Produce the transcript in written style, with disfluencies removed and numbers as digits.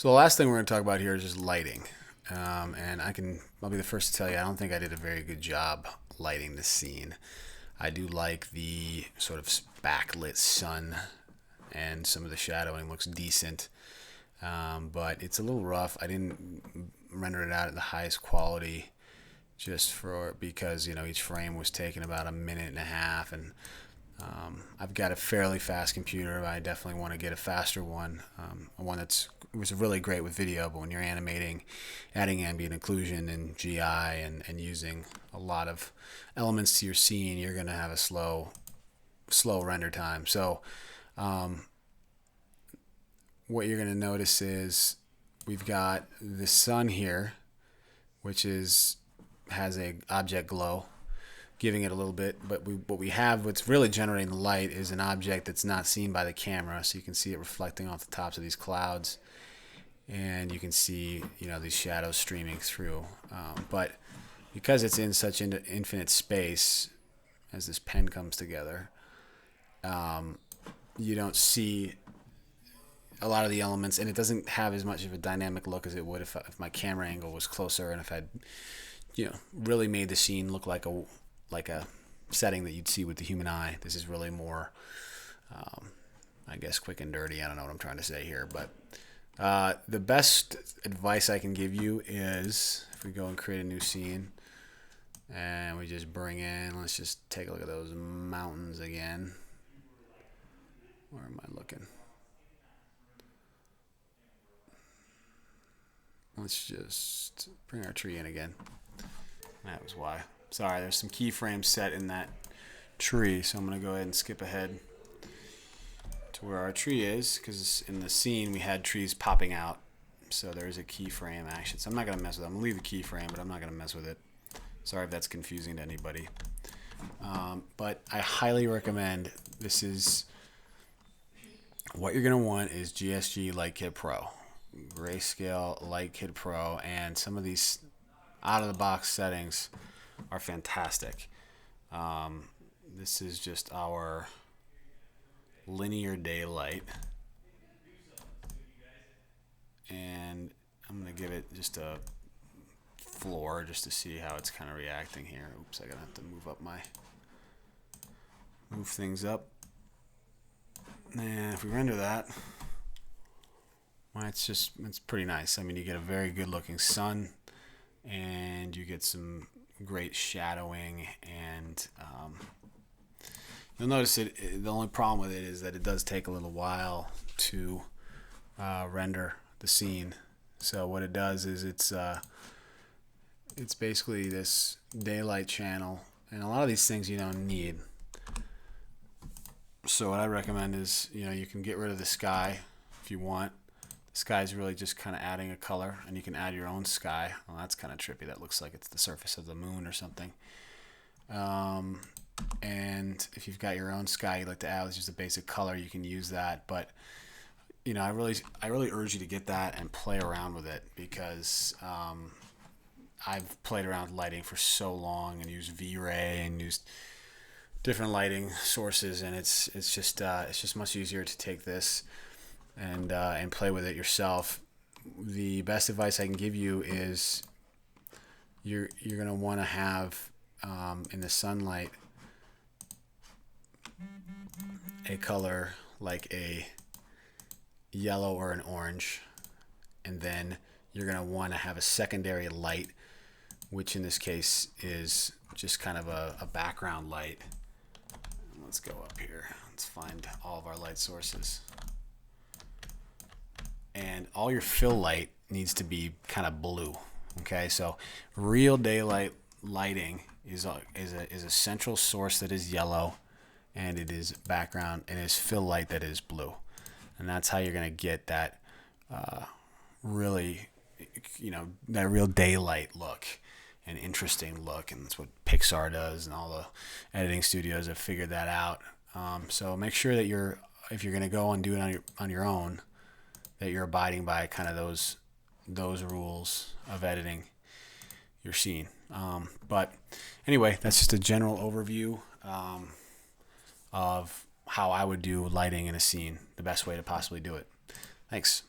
So the last thing we're going to talk about here is just lighting. And I'll be the first to tell you, I don't think I did a very good job lighting this scene. I do like the sort of backlit sun, and some of the shadowing looks decent. But it's a little rough. I didn't render it out at the highest quality because each frame was taking about a minute and a half, and I've got a fairly fast computer. I definitely want to get a faster one, one that's was really great with video, but when you're animating, adding ambient occlusion and GI and using a lot of elements to your scene, you're going to have a slow render time. So what you're going to notice is we've got the sun here, which has a object glow, giving it a little bit, but what's really generating the light is an object that's not seen by the camera, so you can see it reflecting off the tops of these clouds, and you can see these shadows streaming through. But because it's in such infinite space, as this pen comes together, you don't see a lot of the elements, and it doesn't have as much of a dynamic look as it would if my camera angle was closer, and if I'd really made the scene look like a setting that you'd see with the human eye. This is really more, I guess, quick and dirty. I don't know what I'm trying to say here, but the best advice I can give you is if we go and create a new scene and we just bring in, let's just take a look at those mountains again. Where am I looking? Let's just bring our tree in again. That was why. Sorry, there's some keyframes set in that tree, so I'm going to go ahead and skip ahead to where our tree is, because in the scene we had trees popping out, so there's a keyframe action. So I'm not going to mess with it. I'm going to leave the keyframe, but I'm not going to mess with it. Sorry if that's confusing to anybody. But I highly recommend this. Is what you're going to want is GSG Light Kit Pro, Greyscale Light Kit Pro, and some of these out-of-the-box settings are fantastic. This is just our linear daylight, and I'm going to give it just a floor just to see how it's kind of reacting here. Oops, I'm going to have to move things up. And if we render that, well, it's pretty nice. I mean, you get a very good looking sun, and you get some great shadowing, and you'll notice the only problem with it is that it does take a little while to render the scene. So what it does is it's basically this daylight channel, and a lot of these things you don't need. So what I recommend is you can get rid of the sky if you want. The sky is really just kind of adding a color, and you can add your own sky. Well, that's kind of trippy. That looks like it's the surface of the moon or something. And if you've got your own sky you'd like to add, it's just a basic color, you can use that. But I really urge you to get that and play around with it, because I've played around with lighting for so long and used V-Ray and used different lighting sources, and it's just much easier to take this and play with it yourself. The best advice I can give you is you're going to want to have in the sunlight a color like a yellow or an orange, and then you're going to want to have a secondary light, which in this case is just kind of a background light. Let's go up here. Let's find all of our light sources. And all your fill light needs to be kind of blue. Okay, so real daylight lighting is a central source that is yellow, and it is background, and it is fill light that is blue. And that's how you're going to get that really, that real daylight look, an interesting look, and that's what Pixar does, and all the editing studios have figured that out. So make sure that if you're going to go and do it on your own, that you're abiding by kind of those rules of editing your scene. But anyway, that's just a general overview of how I would do lighting in a scene, the best way to possibly do it. Thanks.